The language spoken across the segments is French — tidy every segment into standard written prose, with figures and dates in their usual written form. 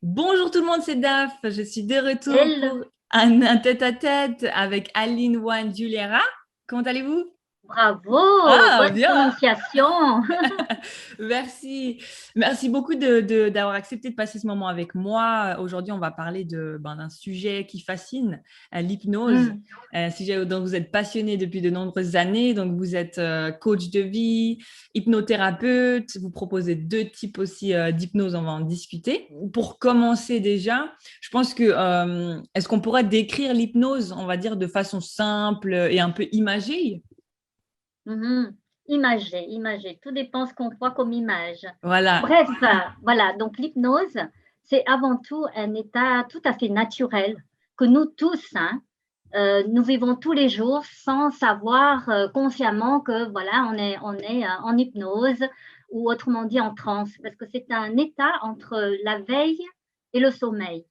Bonjour tout le monde, c'est Daf. Je suis de retour Elle, pour un tête-à-tête avec Aline Wan Juliera. Comment allez-vous? bravo, Ah, bonne bien. prononciation. Merci. Merci beaucoup d'avoir accepté de passer ce moment avec moi. Aujourd'hui, on va parler d'un sujet qui fascine, l'hypnose. Hmm, Un sujet dont vous êtes passionné depuis de nombreuses années. Donc, vous êtes coach de vie, hypnothérapeute. Vous proposez deux types aussi d'hypnose. On va en discuter. Pour commencer déjà, je pense que est-ce qu'on pourrait décrire l'hypnose, on va dire, de façon simple et un peu imagée? mhm. Imagé, imagé. Tout dépend ce qu'on croit comme image. Voilà. Bref, voilà. Donc l'hypnose, c'est avant tout un état tout à fait naturel que nous tous, hein, nous vivons tous les jours sans savoir consciemment que voilà, on est en hypnose ou autrement dit en transe, parce que c'est un état entre la veille et le sommeil.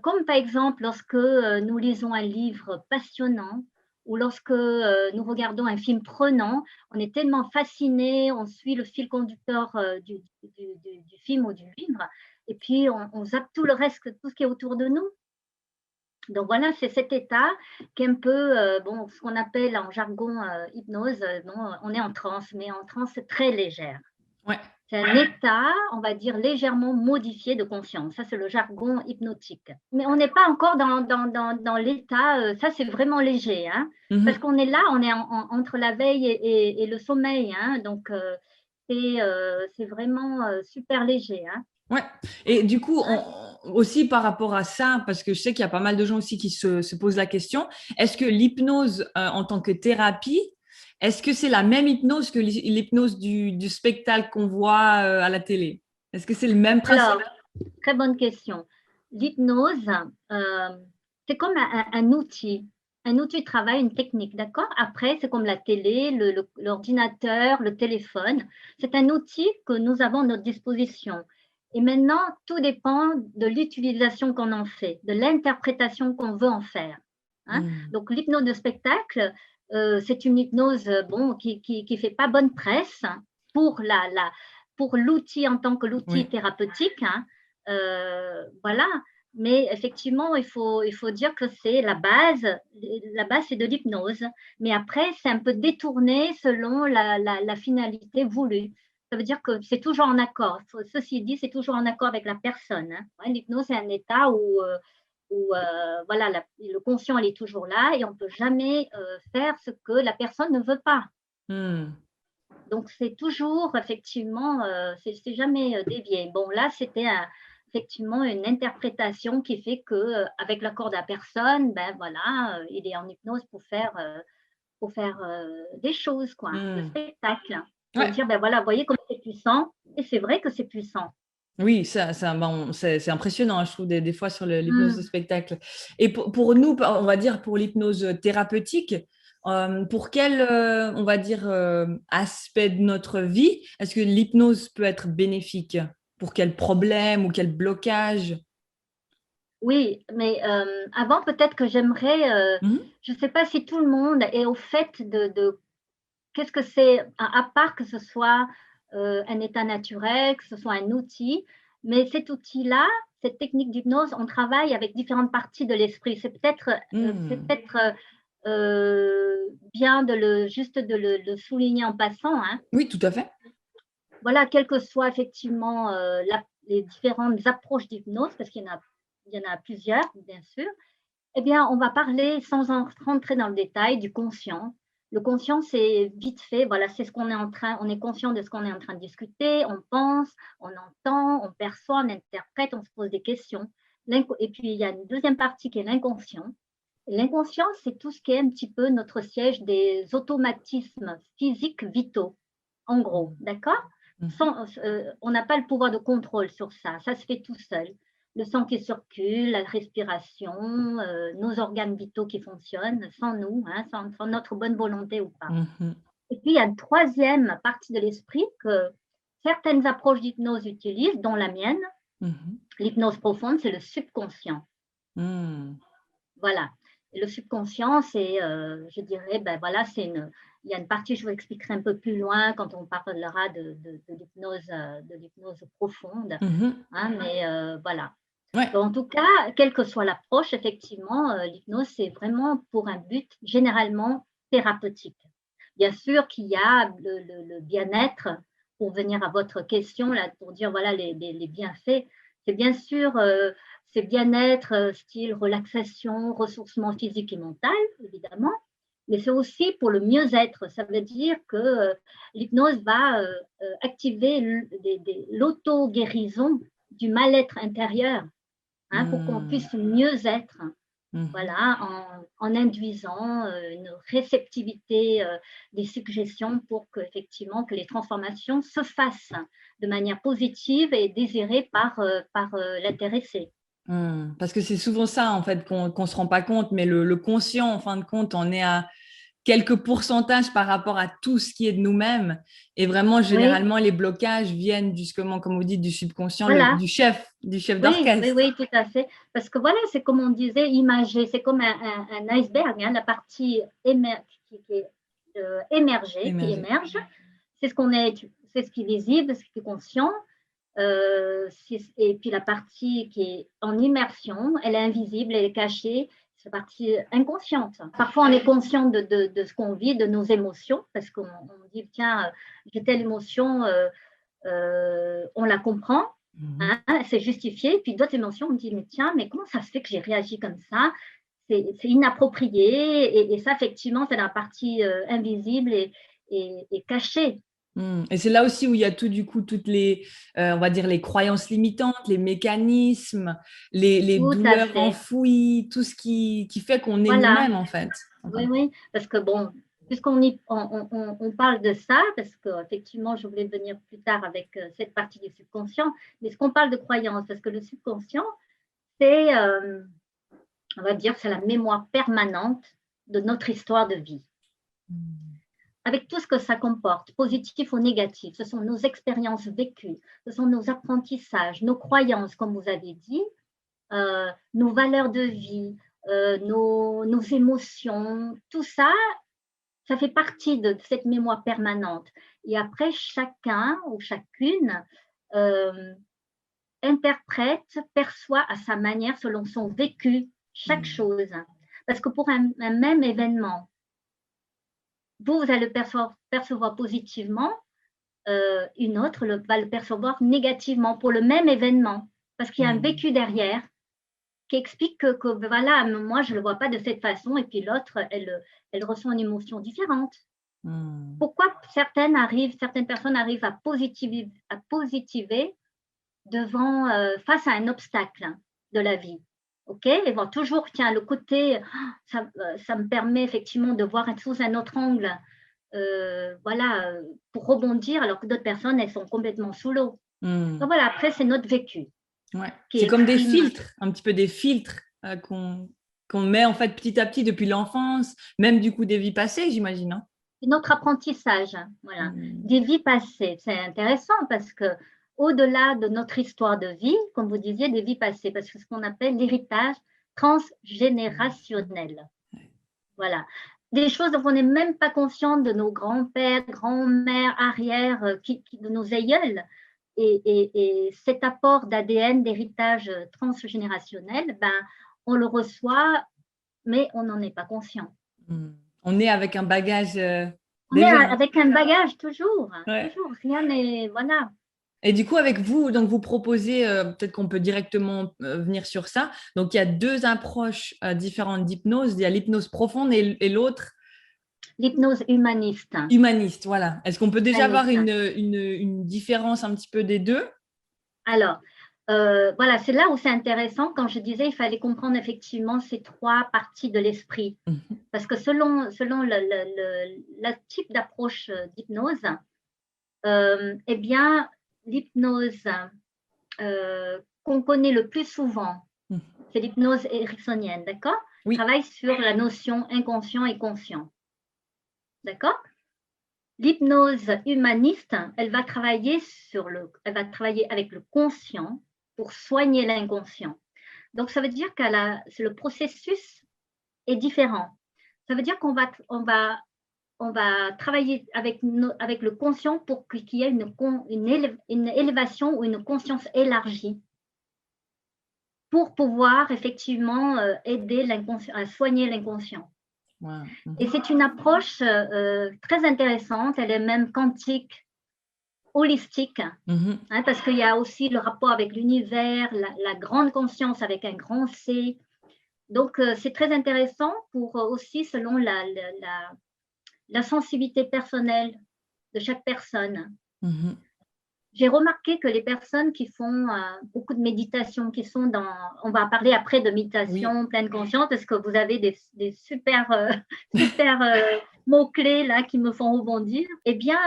Comme par exemple lorsque nous lisons un livre passionnant ou lorsque nous regardons un film prenant, on est tellement fasciné, on suit le fil conducteur du film ou du livre, et puis on zappe tout le reste, tout ce qui est autour de nous. Donc voilà, c'est cet état qui est un peu, bon, ce qu'on appelle en jargon hypnose, bon, on est en transe, mais en transe très légère. Ouais. C'est un état, on va dire, légèrement modifié de conscience. Ça, c'est le jargon hypnotique. Mais on n'est pas encore dans l'état, ça, c'est vraiment léger, hein, parce Mhm. qu'on est là, on est entre la veille et le sommeil. Hein, donc, c'est vraiment super léger. Hein. Ouais. Et du coup, aussi par rapport à ça, parce que je sais qu'il y a pas mal de gens aussi qui se posent la question, est-ce que l'hypnose en tant que thérapie, est-ce que c'est la même hypnose que l'hypnose du spectacle qu'on voit à la télé? Est-ce que c'est le même principe? Alors, très bonne question. L'hypnose, euh, c'est comme un outil de travail, une technique, d'accord? Après, c'est comme la télé, l'ordinateur, le téléphone. C'est un outil que nous avons à notre disposition. Et maintenant, tout dépend de l'utilisation qu'on en fait, de l'interprétation qu'on veut en faire. Hein? Hmm. Donc, l'hypnose de spectacle, c'est une hypnose bon, qui fait pas bonne presse pour pour l'outil en tant que l'outil Oui. thérapeutique. Hein, voilà. Mais effectivement, il faut dire que c'est la base. La base, c'est de l'hypnose. Mais après, c'est un peu détourné selon la finalité voulue. Ça veut dire que c'est toujours en accord. Ceci dit, c'est toujours en accord avec la personne. Hein. Ouais, l'hypnose, c'est un état où voilà, le conscient, il est toujours là et on ne peut jamais faire ce que la personne ne veut pas. Hmm. Donc, c'est toujours, effectivement, c'est jamais dévié. Bon, là, c'était effectivement une interprétation qui fait que, avec l'accord de la personne, ben voilà, il est en hypnose pour faire des choses, quoi, le Hmm. spectacle. Pour Ouais. dire, ben voilà, vous voyez comme c'est puissant. Et c'est vrai que c'est puissant. Oui, c'est impressionnant, je trouve, des fois sur l'hypnose de Hmm. spectacle. Et pour nous, on va dire pour l'hypnose thérapeutique, pour quel, on va dire, aspect de notre vie, est-ce que l'hypnose peut être bénéfique? Pour quel problème ou quel blocage? Oui, mais avant, peut-être que j'aimerais, Mhm. je ne sais pas si tout le monde est au fait de qu'est-ce que c'est, à part que ce soit un état naturel, que ce soit un outil, mais cet outil-là, cette technique d'hypnose, on travaille avec différentes parties de l'esprit. C'est Hmm. peut-être bien juste de le souligner en passant. Hein. Oui, tout à fait. Voilà, quelles que soient effectivement les différentes approches d'hypnose, parce il y en a plusieurs, bien sûr, eh bien, on va parler sans rentrer dans le détail du conscient. Le conscient, c'est vite fait, voilà, c'est ce qu'on est en train, on est conscient de ce qu'on est en train de discuter, on pense, on entend, on perçoit, on interprète, on se pose des questions. Et puis, il y a une deuxième partie qui est l'inconscient. L'inconscient, c'est tout ce qui est un petit peu notre siège des automatismes physiques vitaux, en gros, d'accord? Mhm. On n'a pas le pouvoir de contrôle sur ça, ça se fait tout seul. Le sang qui circule, la respiration, nos organes vitaux qui fonctionnent sans nous, hein, sans notre bonne volonté ou pas. Mhm. Et puis, il y a une troisième partie de l'esprit que certaines approches d'hypnose utilisent, dont la mienne. Mhm. L'hypnose profonde, c'est le subconscient. Hmm. Voilà. Et le subconscient, c'est, je dirais, ben voilà, il y a une partie, je vous expliquerai un peu plus loin quand on parlera de l'hypnose profonde. Mhm. Hein, mais voilà. Ouais. Donc, en tout cas, quelle que soit l'approche, effectivement, l'hypnose, c'est vraiment pour un but généralement thérapeutique. Bien sûr qu'il y a le bien-être, pour venir à votre question, là, pour dire voilà les bienfaits, c'est bien sûr c'est bien-être, style relaxation, ressourcement physique et mental, évidemment, mais c'est aussi pour le mieux-être. Ça veut dire que l'hypnose va activer l'auto-guérison du mal-être intérieur, hein, pour qu'on Mhm. puisse mieux être. Mhm. Voilà, en induisant une réceptivité des suggestions pour qu'effectivement que les transformations se fassent de manière positive et désirée par l'intéressé. Parce que c'est souvent ça, en fait, qu'on se rend pas compte, mais le conscient, en fin de compte, on est à quelques pourcentages par rapport à tout ce qui est de nous-mêmes. Et vraiment, Oui, généralement, les blocages viennent justement, comme vous dites, du subconscient, voilà. du chef Oui, oui, d'orchestre. oui, tout à fait. Parce que voilà, c'est comme on disait, imagé, c'est comme un iceberg, hein, la partie qui est émergée, qui Émerger. émerge, c'est ce qui est visible, ce qui est conscient. Et puis la partie qui est en immersion, elle est invisible, elle est cachée, c'est la partie inconsciente. Parfois, on est conscient de ce qu'on vit, de nos émotions, parce qu'on dit, tiens, j'ai telle émotion, on la comprend, Mhm. hein, c'est justifié. Puis d'autres émotions, on dit, mais tiens, mais comment ça se fait que j'ai réagi comme ça? C'est inapproprié. Et ça, effectivement, c'est la partie invisible et cachée. Et c'est là aussi où il y a tout, du coup, toutes les, on va dire, les croyances limitantes, les mécanismes, les Tout à douleurs fait. enfouies, tout ce qui fait qu'on est Voilà. nous-mêmes, en fait. Oui, oui, parce que bon, puisqu'on parle de ça, parce qu'effectivement, je voulais venir plus tard avec cette partie du subconscient, mais ce qu'on parle de croyance, parce que le subconscient, c'est, on va dire, c'est la mémoire permanente de notre histoire de vie, avec tout ce que ça comporte, positif ou négatif. Ce sont nos expériences vécues, ce sont nos apprentissages, nos croyances, comme vous avez dit, nos valeurs de vie, nos émotions, tout ça, ça fait partie de cette mémoire permanente. Et après, chacun ou chacune euh, interprète, perçoit à sa manière, selon son vécu, chaque Mm. chose. Parce que pour un même événement, vous allez le percevoir positivement, une autre va le percevoir négativement pour le même événement. Parce qu'il y a un Mm. vécu derrière qui explique que voilà, moi, je ne le vois pas de cette façon, et puis l'autre, elle ressent une émotion différente. Mm. Pourquoi certaines personnes arrivent à positiver devant, face à un obstacle de la vie. OK? Ils vont toujours, tiens, le côté, ça me permet effectivement de voir sous un autre angle, voilà, pour rebondir, alors que d'autres personnes, elles sont complètement sous l'eau. Donc Mm. voilà, après, c'est notre vécu Ouais. qui C'est comme des exprime filtres, un petit peu des filtres qu'on met en fait petit à petit depuis l'enfance, même du coup des vies passées, j'imagine, hein. notre apprentissage. Voilà. Mm. Des vies passées. C'est intéressant parce que au-delà de notre histoire de vie, comme vous disiez, des vies passées, parce que c'est ce qu'on appelle l'héritage transgénérationnel. Voilà. Des choses dont on n'est même pas conscient de nos grands-pères, grands-mères, arrières, de nos aïeuls. Et cet apport d'ADN, d'héritage transgénérationnel, ben, on le reçoit, mais on n'en est pas conscient. Mm. On est avec un bagage On est déjà. avec un bagage toujours, Ouais. toujours. Rien n'est. Voilà. Et du coup, avec vous, donc vous proposez, peut-être qu'on peut directement venir sur ça. Donc, il y a deux approches différentes d'hypnose. Il y a l'hypnose profonde et l'autre L'hypnose humaniste. humaniste. Voilà. Est-ce qu'on peut déjà avoir Humaniste. une différence un petit peu des deux? Alors, voilà, c'est là où c'est intéressant. Quand je disais, il fallait comprendre effectivement ces trois parties de l'esprit. Mhm. Parce que selon le type d'approche d'hypnose, eh bien, l'hypnose qu'on connaît le plus souvent, Mhm. c'est l'hypnose ericksonienne, d'accord? Oui. Travaille sur la notion inconscient et conscient, d'accord? L'hypnose humaniste, elle va travailler avec le conscient pour soigner l'inconscient. Donc, ça veut dire que c'est le processus est différent. Ça veut dire on va travailler avec le conscient pour qu'il y ait une élévation ou une conscience élargie pour pouvoir effectivement aider à soigner l'inconscient. Wow. Et c'est une approche très intéressante, elle est même quantique, holistique, hein, parce qu'il y a aussi le rapport avec l'univers, la grande conscience avec un grand C. Donc, c'est très intéressant pour aussi, selon la sensibilité personnelle de chaque personne. J'ai remarqué que les personnes qui font beaucoup de méditation, qui sont on va parler après de méditation, pleine conscience, parce que vous avez des super, super mots-clés là qui me font rebondir, eh bien,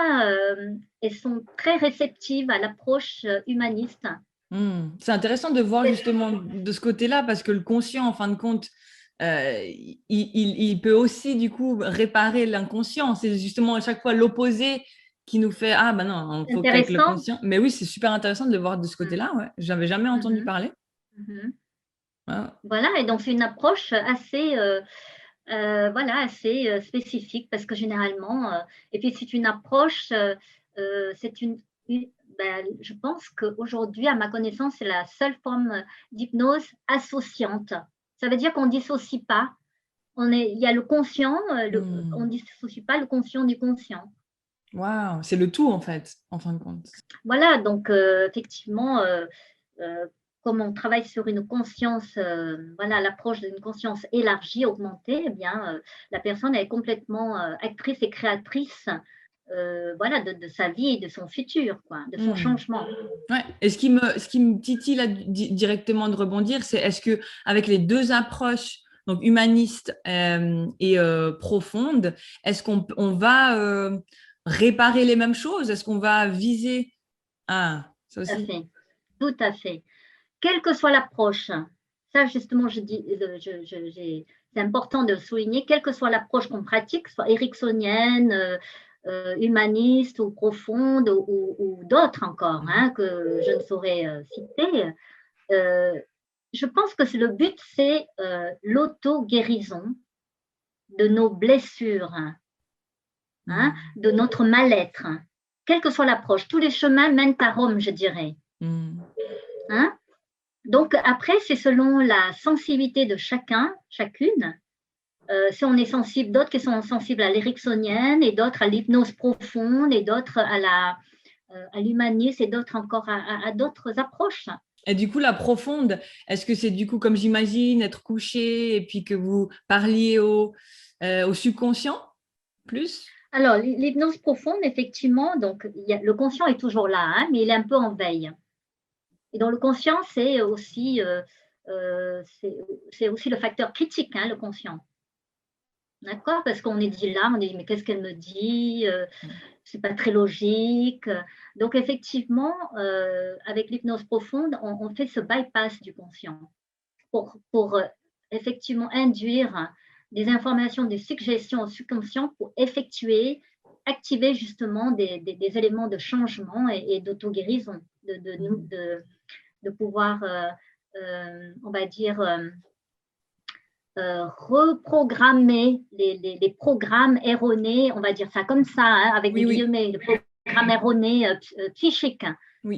elles sont très réceptives à l'approche humaniste. C'est intéressant de voir justement de ce côté-là, parce que le conscient, en fin de compte, il peut aussi du coup réparer l'inconscient. C'est justement à chaque fois l'opposé qui nous fait ah ben non, il faut qu'avec le conscient. Mais oui, c'est super intéressant de le voir de ce côté-là. Ouais. J'avais jamais entendu parler. Voilà, et donc c'est une approche assez voilà, assez spécifique, parce que généralement, et puis c'est une approche, c'est ben, je pense qu'aujourd'hui, à ma connaissance, c'est la seule forme d'hypnose associante. Ça veut dire qu'on ne dissocie pas. Il y a le conscient, on ne dissocie pas le conscient du conscient. Waouh, c'est le tout en fait, en fin de compte. Voilà, donc effectivement, comme on travaille sur une conscience, voilà, l'approche d'une conscience élargie, augmentée, eh bien, la personne est complètement actrice et créatrice, voilà, de sa vie et de son futur, quoi, de son changement. Ouais. Et ce qui me titille là, directement de rebondir, c'est est-ce que avec les deux approches, donc humaniste et profonde, est-ce qu'on va réparer les mêmes choses? Est-ce qu'on va viser ça aussi? Tout à fait, tout à fait. Quelle que soit l'approche, ça justement, c'est important de le souligner, quelle que soit l'approche qu'on pratique, soit ericksonienne, humaniste ou profonde ou d'autres encore, hein, que je ne saurais citer, je pense que le but, c'est l'auto-guérison de nos blessures, hein, de notre mal-être, quelle que soit l'approche. Tous les chemins mènent à Rome, je dirais. Hein? Donc après, c'est selon la sensibilité de chacune. Si on est sensible, d'autres qui sont sensibles à l'éricksonienne, et d'autres à l'hypnose profonde, et d'autres à l'humanisme, et d'autres encore à d'autres approches. Et du coup, la profonde, est-ce que c'est du coup, comme j'imagine, être couché et puis que vous parliez au subconscient plus? Alors, l'hypnose profonde, effectivement, donc le conscient est toujours là, hein, mais il est un peu en veille. Et dans le conscient, c'est aussi le facteur critique, hein, le conscient. D'accord? Parce qu'on est dit là, on dit mais qu'est-ce qu'elle me dit? C'est pas très logique. Donc effectivement, avec l'hypnose profonde, on fait ce bypass du conscient pour effectivement induire des informations, des suggestions au subconscient pour activer justement des éléments de changement et d'auto-guérison, de pouvoir, on va dire, reprogrammer les programmes erronés, on va dire ça comme ça, hein, avec des guillemets, les programmes erronés psychiques.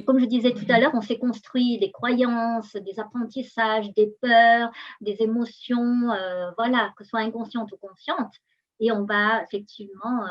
Comme je disais tout à l'heure, on s'est construit des croyances, des apprentissages, des peurs, des émotions, voilà, que ce soit inconscientes ou conscientes, et on va effectivement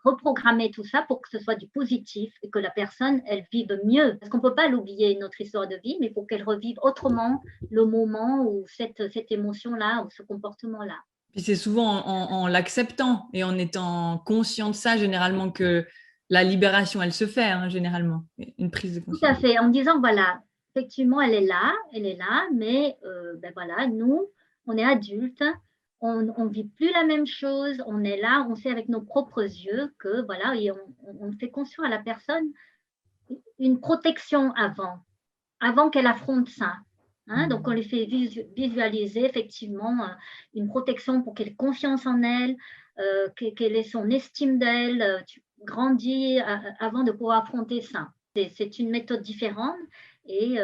reprogrammer tout ça pour que ce soit du positif et que la personne, elle vive mieux. Parce qu'on ne peut pas l'oublier, notre histoire de vie, mais pour qu'elle revive autrement le moment ou cette émotion-là ou ce comportement-là. Puis c'est souvent en l'acceptant et en étant conscient de ça, généralement, que la libération, elle se fait, hein, généralement. Une prise de conscience. Tout à fait, en disant, voilà, effectivement, elle est là, mais ben voilà, nous, on est adultes, on ne vit plus la même chose, on est là, on sait avec nos propres yeux que, voilà, et on fait construire à la personne une protection avant qu'elle affronte ça. Hein, donc, on lui fait visualiser effectivement une protection pour qu'elle ait confiance en elle, qu'elle ait son estime d'elle, grandit avant de pouvoir affronter ça. C'est une méthode différente et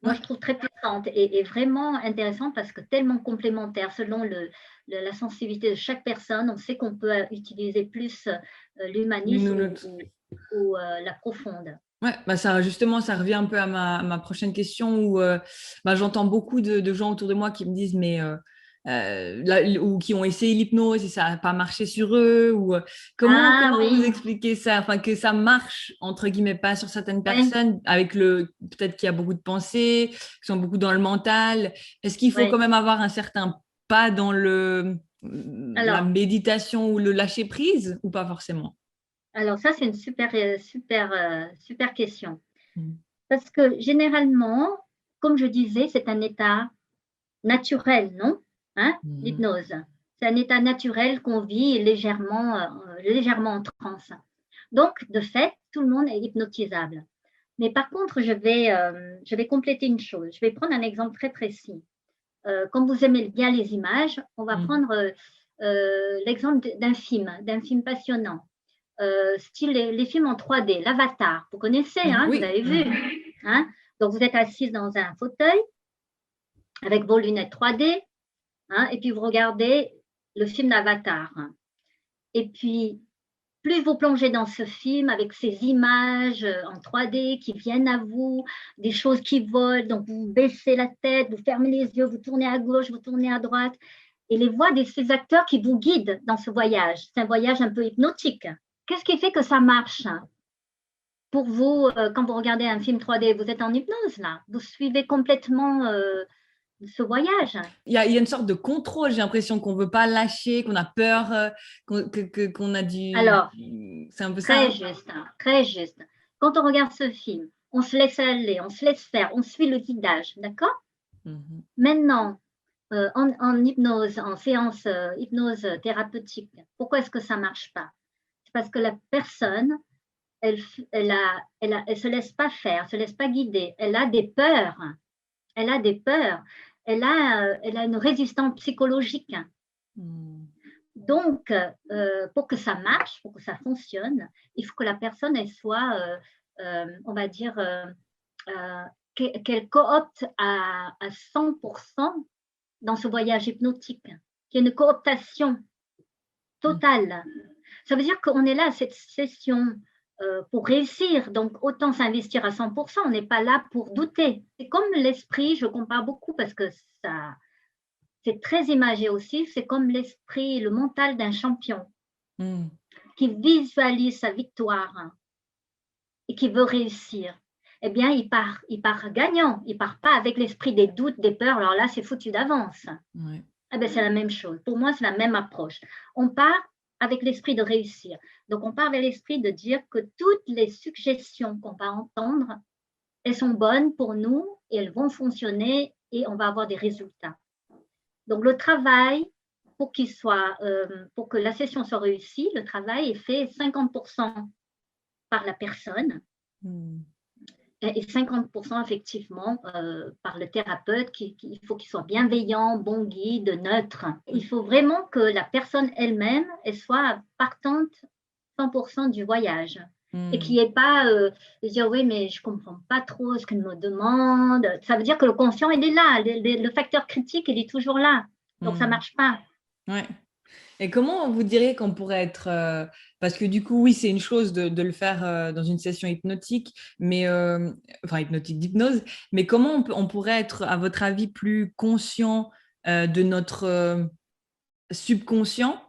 moi, je trouve très puissante et vraiment intéressante parce que tellement complémentaire selon la sensibilité de chaque personne. On sait qu'on peut utiliser plus L'une l'humaniste ou l'autre. ou la profonde. Ouais, bah ça, justement, ça revient un peu à ma prochaine question où bah, j'entends beaucoup de gens autour de moi qui me disent, mais ou qui ont essayé l'hypnose et ça n'a pas marché sur eux, ou Ah comment vous oui, expliquez ça, enfin que ça marche entre guillemets pas sur certaines oui, personnes, avec le peut-être qu'il y a beaucoup de pensées, qui sont beaucoup dans le mental. Est-ce qu'il faut quand oui. même avoir un certain pas dans la Alors, méditation ou le lâcher prise, ou pas forcément? alors ça, c'est une super question. Mm. Parce que généralement, comme je disais, c'est un état naturel, non? Hein? Mhm. L'hypnose. C'est un état naturel qu'on vit légèrement en transe. Donc, de fait, tout le monde est hypnotisable. Mais par contre, je vais compléter une chose. Je vais prendre un exemple très précis. Comme vous aimez bien les images, on va Mhm. prendre l'exemple d'un film passionnant. Style les films en 3D, l'Avatar. Vous connaissez, Mhm. hein, vous Oui. avez vu. Mhm. Hein. Donc, vous êtes assise dans un fauteuil avec vos lunettes 3D, hein, et puis vous regardez le film d'Avatar. Et puis, plus vous plongez dans ce film avec ces images en 3D qui viennent à vous, des choses qui volent, donc vous baissez la tête, vous fermez les yeux, vous tournez à gauche, vous tournez à droite, et les voix de ces acteurs qui vous guident dans ce voyage. C'est un voyage un peu hypnotique. Qu'est-ce qui fait que ça marche pour vous quand vous regardez un film 3D? Vous êtes en hypnose là, vous suivez complètement ce voyage. Il y a une sorte de contrôle, j'ai l'impression qu'on veut pas lâcher, qu'on a peur, qu'on a Alors, C'est un peu ça, très hein. juste, hein, très juste. Quand on regarde ce film, on se laisse aller, on se laisse faire, on suit le guidage, d'accord? Mhm. Maintenant, en hypnose, en séance hypnose thérapeutique, pourquoi est-ce que ça ne marche pas? C'est parce que la personne, elle se laisse pas faire, se laisse pas guider. Elle a des peurs. Elle a des peurs. Elle a une résistance psychologique. Mhm. Donc, pour que ça marche, pour que ça fonctionne, il faut que la personne, elle soit, on va dire, qu'elle coopte à 100% dans ce voyage hypnotique, qu'il y ait une cooptation totale. Ça veut dire qu'on est là à cette session pour réussir, donc autant s'investir à 100%, on n'est pas là pour douter. C'est comme l'esprit, je compare beaucoup parce que ça, c'est très imagé aussi, c'est comme l'esprit, le mental d'un champion Mhm. qui visualise sa victoire et qui veut réussir. Eh bien, il part gagnant, il part pas avec l'esprit des doutes, des peurs, alors là, c'est foutu d'avance. Ouais. Eh bien, c'est la même chose. Pour moi, c'est la même approche. On part avec l'esprit de réussir. Donc, on part avec l'esprit de dire que toutes les suggestions qu'on va entendre, elles sont bonnes pour nous et elles vont fonctionner et on va avoir des résultats. Donc, le travail, pour que la session soit réussie, le travail est fait 50% par la personne Mhm. et 50% effectivement par le thérapeute. Il faut qu'il soit bienveillant, bon guide, neutre. Il faut vraiment que la personne elle-même elle soit partante 100% du voyage. Et qu'il Mhm. n'y ait pas de dire oui, mais je ne comprends pas trop ce qu'elle me demande. Ça veut dire que le conscient, il est là. Le facteur critique, il est toujours là. Donc, ça ne Mhm. marche pas. Ouais. Et comment vous diriez qu'on pourrait être, parce que du coup, oui, c'est une chose de le faire dans une session hypnotique, mais enfin hypnotique d'hypnose, mais comment on pourrait être, à votre avis, plus conscient de notre subconscient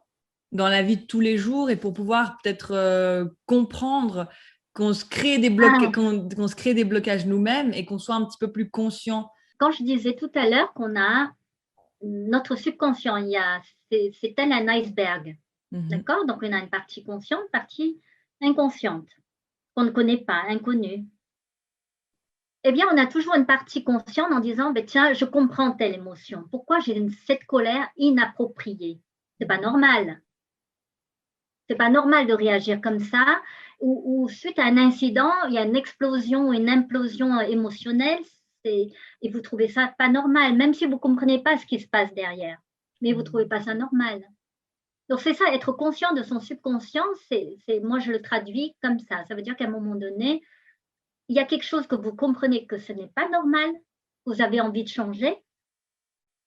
dans la vie de tous les jours et pour pouvoir peut-être comprendre qu'on se crée Ah, qu'on se crée des blocages nous-mêmes et qu'on soit un petit peu plus conscient. quand je disais tout à l'heure qu'on a notre subconscient, c'est tel un iceberg. Mhm. D'accord? Donc, on a une partie consciente, une partie inconsciente, qu'on ne connaît pas, inconnue. Eh bien, on a toujours une partie consciente en disant, ben, tiens, je comprends telle émotion. Pourquoi j'ai cette colère inappropriée? C'est pas normal. C'est pas normal de réagir comme ça. Ou suite à un incident, il y a une explosion, une implosion émotionnelle, et vous trouvez ça pas normal, même si vous ne comprenez pas ce qui se passe derrière. Mais vous ne trouvez pas ça normal. Donc, c'est ça, être conscient de son subconscient, moi, je le traduis comme ça. Ça veut dire qu'à un moment donné, il y a quelque chose que vous comprenez que ce n'est pas normal, vous avez envie de changer,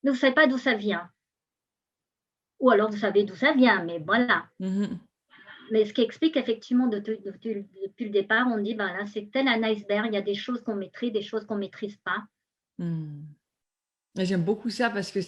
mais vous ne savez pas d'où ça vient. Ou alors vous savez d'où ça vient, mais voilà. Mhm. Mais ce qui explique effectivement depuis le départ, on dit, ben là, c'est tel un iceberg, il y a des choses qu'on maîtrise, des choses qu'on ne maîtrise pas. Et j'aime beaucoup ça parce que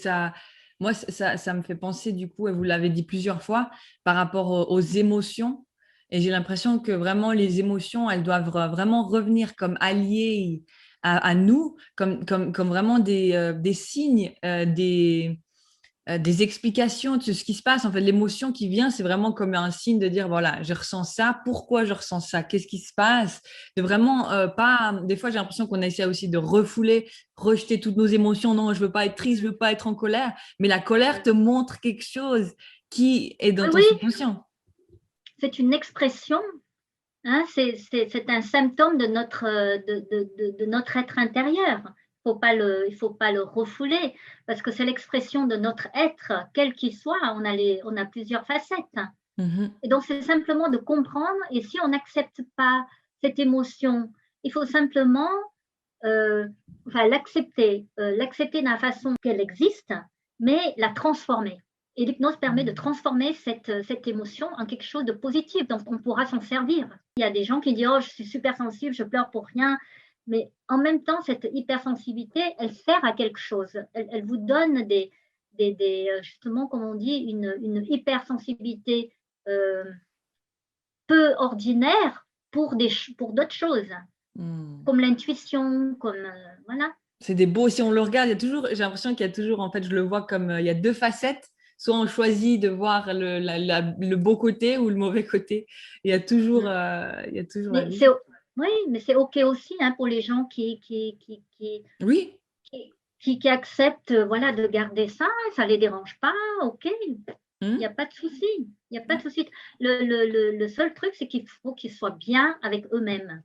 moi, ça me fait penser du coup, et vous l'avez dit plusieurs fois, par rapport aux émotions. Et j'ai l'impression que vraiment les émotions, elles doivent vraiment revenir comme alliées à nous, comme vraiment des signes, des explications de ce qui se passe. En fait, l'émotion qui vient, c'est vraiment comme un signe de dire, voilà, je ressens ça, pourquoi je ressens ça, qu'est-ce qui se passe. De vraiment pas. Des fois, j'ai l'impression qu'on essaie aussi de refouler, rejeter toutes nos émotions. Non, je veux pas être triste, je veux pas être en colère. Mais la colère te montre quelque chose qui est dans Oui, ton oui, subconscient. c'est une expression, hein, c'est un symptôme de notre être intérieur. Il faut pas le refouler parce que c'est l'expression de notre être, quel qu'il soit. On a plusieurs facettes. Mhm. Et donc, c'est simplement de comprendre. Et si on n'accepte pas cette émotion, il faut simplement l'accepter de la façon qu'elle existe, mais la transformer. Et l'hypnose permet de transformer cette émotion en quelque chose de positif, donc on pourra s'en servir. Il y a des gens qui disent, oh, je suis super sensible, je pleure pour rien. Mais en même temps, cette hypersensibilité, elle sert à quelque chose. Elle vous donne justement, comme on dit, une hypersensibilité euh, peu ordinaire pour d'autres choses, Mm. comme l'intuition, comme voilà. C'est des beaux, si on le regarde, il y a toujours, j'ai l'impression qu'il y a toujours, en fait, je le vois comme, il y a deux facettes. Soit on choisit de voir le beau côté ou le mauvais côté. Il y a toujours la Mais vie. c'est oui, mais c'est ok aussi hein, pour les gens Oui. qui acceptent voilà de garder ça, ça les dérange pas, ok, il n'y Hmm. a pas de souci, il y a pas de souci. Le seul truc c'est qu'il faut qu'ils soient bien avec eux-mêmes,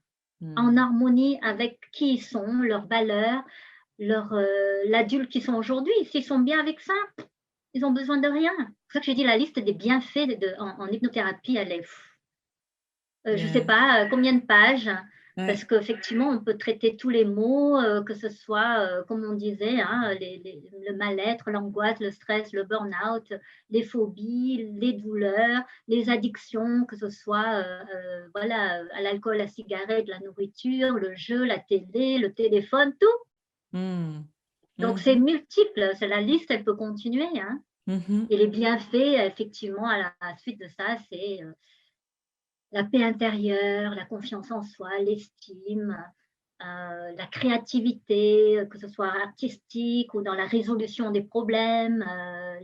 en Hmm. harmonie avec qui ils sont, leurs valeurs, l'adulte qu'ils sont aujourd'hui. S'ils sont bien avec ça, ils ont besoin de rien. C'est pour ça que j'ai dit la liste des bienfaits en hypnothérapie, elle est, je ne sais Yeah. pas combien de pages, parce Ouais. qu'effectivement, on peut traiter tous les maux, que ce soit, comme on disait, hein, le mal-être, l'angoisse, le stress, le burn-out, les phobies, les douleurs, les addictions, que ce soit voilà, à l'alcool, à la cigarette, la nourriture, le jeu, la télé, le téléphone, tout. Hmm. Donc, c'est Mhm. multiple. C'est la liste, elle peut continuer. Hein. Mhm. Et les bienfaits, effectivement, à la suite de ça, c'est la paix intérieure, la confiance en soi, l'estime, la créativité, que ce soit artistique ou dans la résolution des problèmes,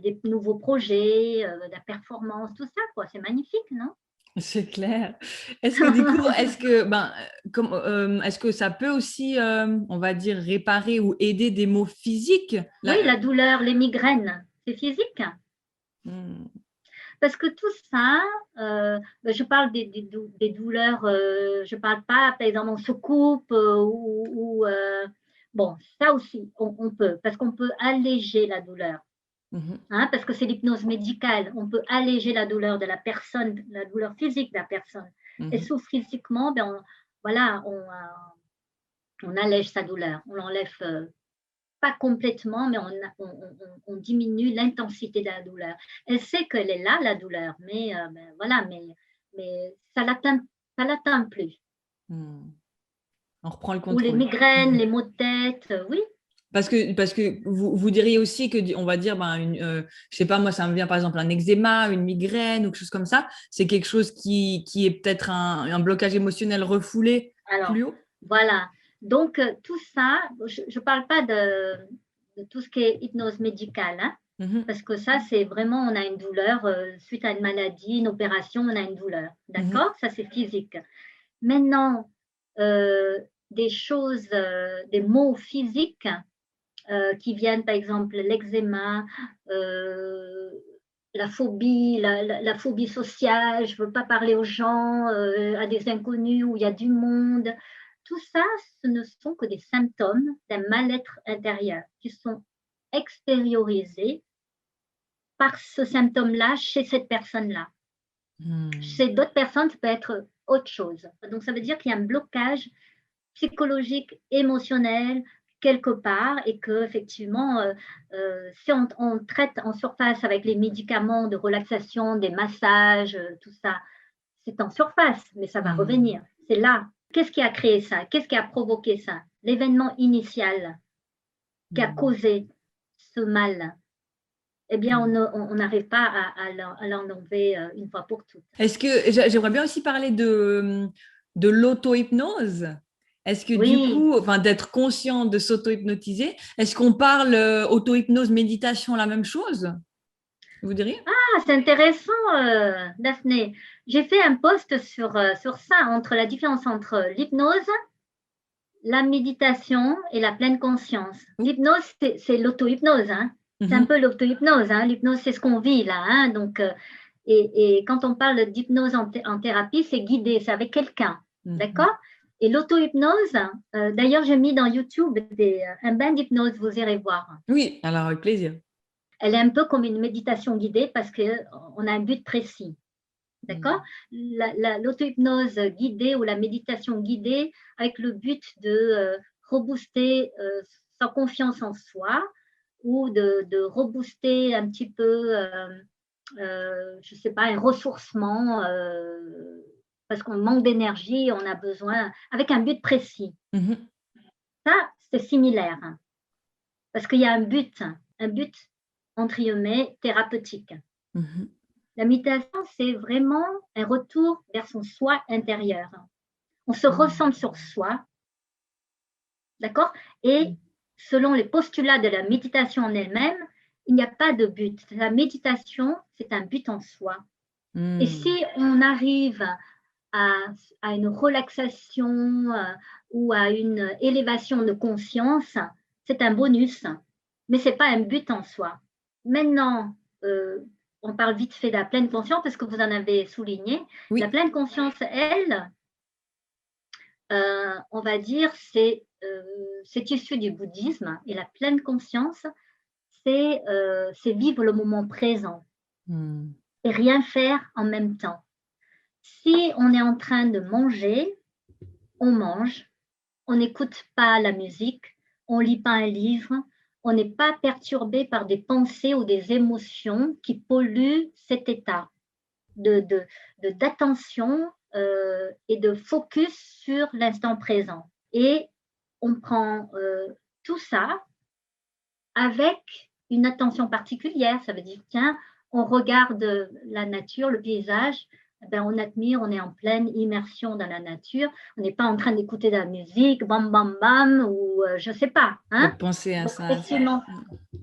les nouveaux projets, la performance, tout ça, quoi. C'est magnifique, non? C'est clair. Est-ce que du coup, est-ce que ça peut aussi, on va dire, réparer ou aider des maux physiques? Oui, Là, la douleur, les migraines, c'est physique. hmm. Parce que tout ça, je parle des douleurs, je ne parle pas, par exemple, on se coupe bon, ça aussi, on peut, parce qu'on peut alléger la douleur. Mhm. Hein, parce que c'est l'hypnose médicale, on peut alléger la douleur de la personne, la douleur physique de la personne. Elle Mhm. souffre physiquement, voilà, on allège sa douleur, on l'enlève pas complètement, mais on diminue l'intensité de la douleur. Elle sait qu'elle est là, la douleur, mais voilà, mais ça l'atteint plus. Hmm. On reprend le Ou les contrôle. migraines, les maux de tête, oui. Parce que vous diriez aussi que, on va dire, je sais pas, moi, ça me vient par exemple un eczéma, une migraine ou quelque chose comme ça. C'est quelque chose qui est peut-être un blocage émotionnel refoulé Alors, plus haut. voilà. Donc, tout ça, je ne parle pas de tout ce qui est hypnose médicale, hein, Mhm. parce que ça, c'est vraiment, on a une douleur suite à une maladie, une opération, on a une douleur. Mhm. D'accord? Ça, c'est physique. Maintenant, euh, des choses, des maux physiques qui viennent, par exemple, l'eczéma, euh, la phobie, la phobie sociale, je ne veux pas parler aux gens, à des inconnus où il y a du monde. Tout ça, ce ne sont que des symptômes d'un mal-être intérieur qui sont extériorisés par ce symptôme-là chez cette personne-là. Hmm. Chez d'autres personnes, ça peut être autre chose. Donc, ça veut dire qu'il y a un blocage psychologique, émotionnel, quelque part et que effectivement, si on traite en surface avec les médicaments de relaxation, des massages, tout ça, c'est en surface, mais ça va revenir. C'est là. Qu'est-ce qui a créé ça? Qu'est-ce qui a provoqué ça? L'événement initial qui a causé ce mal. Eh bien, on n'arrive pas à l'enlever une fois pour toutes. Est-ce que j'aimerais bien aussi parler de l'auto-hypnose? Est-ce que du Oui. coup, enfin, d'être conscient de s'auto-hypnotiser, est-ce qu'on parle auto-hypnose, méditation, la même chose? Vous diriez? Ah, c'est intéressant, Daphné. J'ai fait un post sur ça, entre la différence entre l'hypnose, la méditation et la pleine conscience. L'hypnose, c'est l'auto-hypnose. Hein. C'est un peu l'auto-hypnose. Hein. L'hypnose, c'est ce qu'on vit là. Hein. Donc, et quand on parle d'hypnose en thérapie, c'est guidé, c'est avec quelqu'un. D'accord? Et l'auto-hypnose, d'ailleurs, j'ai mis dans YouTube un bain d'hypnose, vous irez voir. Oui, alors avec plaisir. Elle est un peu comme une méditation guidée parce qu'on a un but précis. D'accord? L'auto-hypnose guidée ou la méditation guidée avec le but de rebooster sa confiance en soi ou de rebooster un petit peu, je ne sais pas, un ressourcement parce qu'on manque d'énergie, on a besoin, avec un but précis. Ça, c'est similaire parce qu'il y a un but entre guillemets thérapeutique. La méditation, c'est vraiment un retour vers son soi intérieur. On se ressent sur soi, d'accord? Et selon les postulats de la méditation en elle-même, il n'y a pas de but. La méditation, c'est un but en soi. Et si on arrive à une relaxation ou à une élévation de conscience, c'est un bonus, mais ce n'est pas un but en soi. Maintenant, on parle vite fait de la pleine conscience parce que vous en avez souligné. Oui. La pleine conscience, elle, on va dire, c'est issu du bouddhisme. Et la pleine conscience, c'est vivre le moment présent et rien faire en même temps. Si on est en train de manger, on mange, on n'écoute pas la musique, on ne lit pas un livre, on n'est pas perturbé par des pensées ou des émotions qui polluent cet état d'attention et de focus sur l'instant présent. Et on prend tout ça avec une attention particulière. Ça veut dire, tiens, on regarde la nature, le paysage, ben on admire, on est en pleine immersion dans la nature. On n'est pas en train d'écouter de la musique, bam, bam, bam, ou je ne sais pas. Hein? De penser à donc, ça. Effectivement,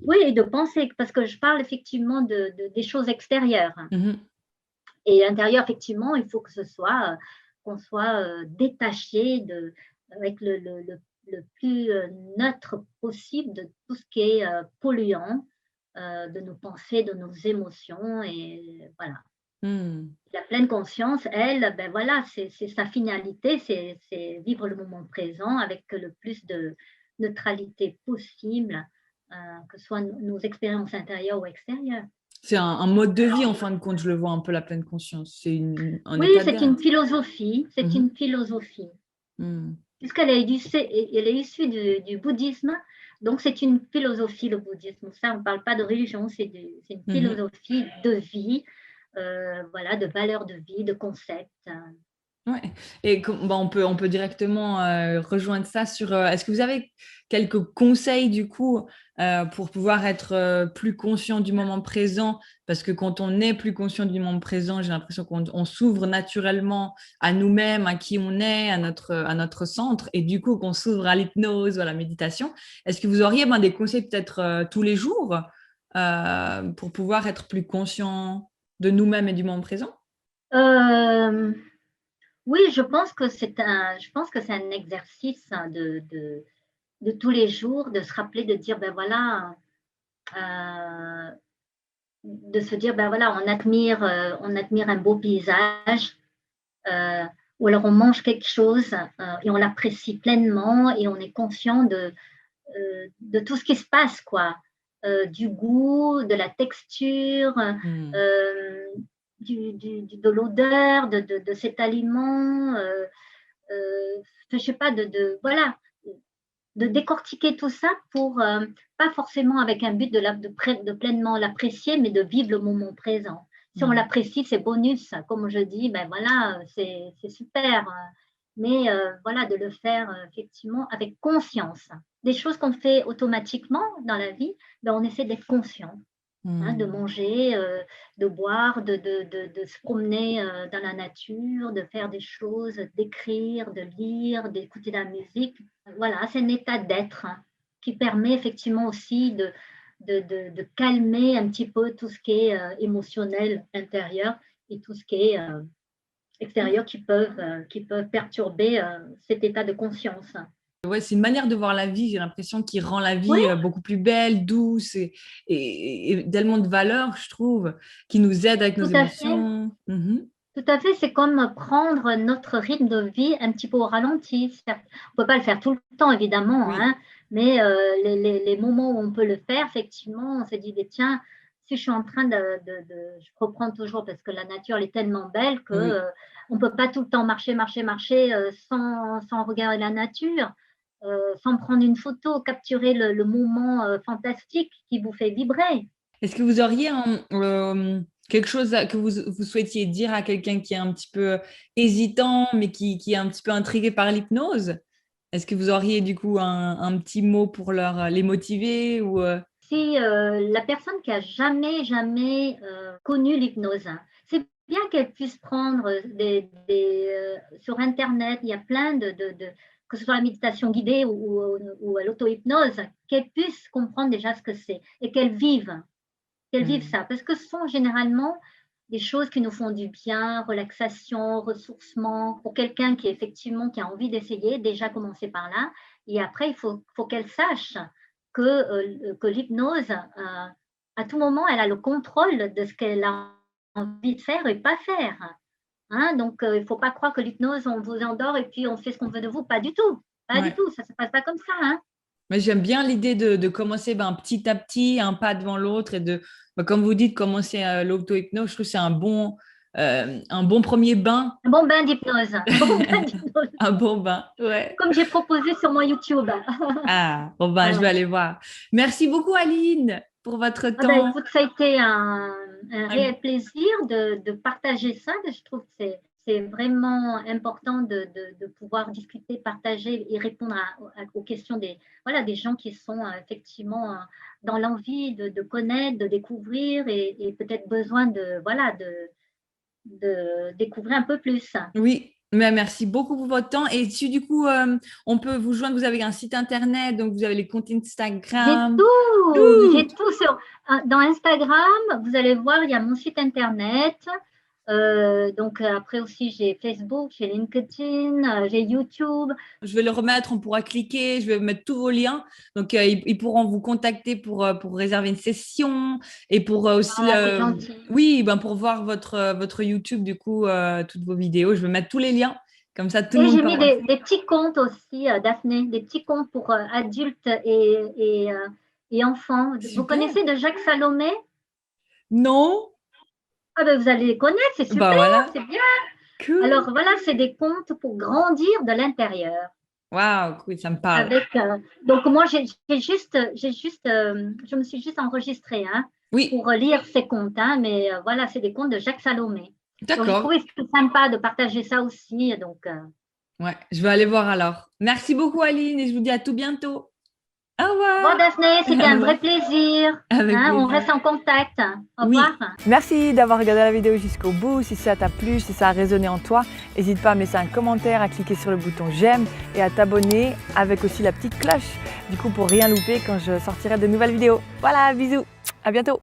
oui, de penser, parce que je parle effectivement des choses extérieures. Et l'intérieur, effectivement, il faut que ce soit, qu'on soit détaché avec le plus neutre possible de tout ce qui est polluant, de nos pensées, de nos émotions, et voilà. La pleine consciance, elle, ben voilà, c'est sa finalité, c'est vivre le moment présent avec le plus de neutralité possible, que ce soit nos expériences intérieures ou extérieures. C'est un mode de vie, en fin de compte, je le vois un peu, la pleine conscience. C'est oui, c'est une philosophie, une philosophie. Puisqu'elle est issue du bouddhisme, donc c'est une philosophie, le bouddhisme. Ça, on ne parle pas de religion, c'est une philosophie de vie, voilà, de valeurs de vie, de concepts. Ouais. Et on peut directement rejoindre ça sur. Est-ce que vous avez quelques conseils du coup pour pouvoir être plus conscient du moment présent? Parce que quand on est plus conscient du moment présent, j'ai l'impression qu'on s'ouvre naturellement à nous-mêmes, à qui on est, à notre centre, et du coup qu'on s'ouvre à l'hypnose ou à la méditation. Est-ce que vous auriez des conseils peut-être tous les jours pour pouvoir être plus conscient de nous-mêmes et du moment présent? Oui, je pense que c'est un exercice de tous les jours, de se rappeler, de dire, ben voilà, de se dire, ben voilà, on admire un beau paysage, ou alors on mange quelque chose et on l'apprécie pleinement et on est conscient de tout ce qui se passe, quoi. Du goût, de la texture, de l'odeur de cet aliment, je sais pas, voilà. de décortiquer tout ça pour, pas forcément avec un but de pleinement l'apprécier, mais de vivre le moment présent. Si on l'apprécie, c'est bonus. Comme je dis, ben voilà, c'est super. Mais voilà, de le faire effectivement avec conscience. Des choses qu'on fait automatiquement dans la vie, ben on essaie d'être conscient. De manger, de boire, de se promener dans la nature, de faire des choses, d'écrire, de lire, d'écouter de la musique. Voilà, c'est un état d'être qui permet effectivement aussi de calmer un petit peu tout ce qui est émotionnel intérieur et tout ce qui est extérieur qui peuvent perturber cet état de conscience. Ouais, c'est une manière de voir la vie, j'ai l'impression, qui rend la Oui, vie beaucoup plus belle, douce et tellement de valeur, je trouve, qui nous aide avec nos tout à fait. émotions. Tout à fait, c'est comme prendre notre rythme de vie un petit peu au ralenti. On ne peut pas le faire tout le temps, évidemment, Oui, mais les moments où on peut le faire, effectivement, on se dit, tiens, si je suis en train je reprends toujours parce que la nature elle est tellement belle que oui. on ne peut pas tout le temps marcher sans regarder la nature, sans prendre une photo, capturer le moment fantastique qui vous fait vibrer. Est-ce que vous auriez quelque chose que vous souhaitiez dire à quelqu'un qui est un petit peu hésitant, mais qui est un petit peu intrigué par l'hypnose? Est-ce que vous auriez du coup un petit mot pour les motiver ou Si la personne qui a jamais connu l'hypnose, c'est bien qu'elle puisse prendre sur Internet, il y a plein que ce soit la méditation guidée ou l'auto-hypnose, qu'elle puisse comprendre déjà ce que c'est et qu'elle vive ça. Parce que ce sont généralement des choses qui nous font du bien, relaxation, ressourcement. Pour quelqu'un qui a envie d'essayer, déjà commencer par là. Et après, il faut qu'elle sache que l'hypnose, à tout moment, elle a le contrôle de ce qu'elle a envie de faire et pas faire. Donc, il ne faut pas croire que l'hypnose, on vous endort et puis on fait ce qu'on veut de vous. Pas du tout. Pas du Ouais. tout. Ça ne se passe pas comme ça. Mais j'aime bien l'idée de commencer petit à petit, un pas devant l'autre et comme vous dites, commencer l'auto-hypnose. Je trouve que c'est un bon premier bain. Un bon bain d'hypnose. Un bon bain, ouais. Comme j'ai proposé sur mon YouTube. Ah, bon ben, je vais aller voir. Merci beaucoup, Aline, pour votre temps. Écoute, ça a été un réel plaisir de partager ça. Je trouve que c'est vraiment important de pouvoir discuter, partager et répondre aux questions des gens qui sont effectivement dans l'envie de connaître, de découvrir et peut-être besoin de découvrir un peu plus. Oui, mais merci beaucoup pour votre temps. Et si du coup, on peut vous joindre, vous avez un site internet, donc vous avez les comptes Instagram. J'ai tout dans Instagram. Vous allez voir, il y a mon site internet. Donc après aussi, j'ai Facebook, j'ai LinkedIn, j'ai YouTube. Je vais le remettre, on pourra cliquer, je vais mettre tous vos liens. Donc, ils pourront vous contacter pour réserver une session et pour aussi, C'est gentil. oui, ben, pour voir votre YouTube, du coup, toutes vos vidéos. Je vais mettre tous les liens. Comme ça, tout le Et monde j'ai peut mis avoir. des petits comptes aussi, Daphné, des petits comptes pour adultes et enfants. Vous Super. connaissez de Jacques Salomé? Non? Ah ben vous allez les connaître, c'est super, Bah voilà. c'est bien. Cool. Alors voilà, c'est des comptes pour grandir de l'intérieur. Waouh, cool, ça me parle. Donc moi, je me suis juste enregistrée Oui, pour lire ces comptes, mais voilà, c'est des comptes de Jacques Salomé. Donc j'ai d'accord. trouvé ça sympa de partager ça aussi. Donc, Ouais, je vais aller voir alors. Merci beaucoup, Aline, et je vous dis à tout bientôt. Au revoir. bon, Daphné, c'était un vrai plaisir. Avec On plaisir. reste en contact. Au Oui. revoir. Merci d'avoir regardé la vidéo jusqu'au bout. Si ça t'a plu, si ça a résonné en toi, n'hésite pas à laisser un commentaire, à cliquer sur le bouton j'aime et à t'abonner avec aussi la petite cloche, du coup pour rien louper quand je sortirai de nouvelles vidéos. Voilà, bisous, à bientôt.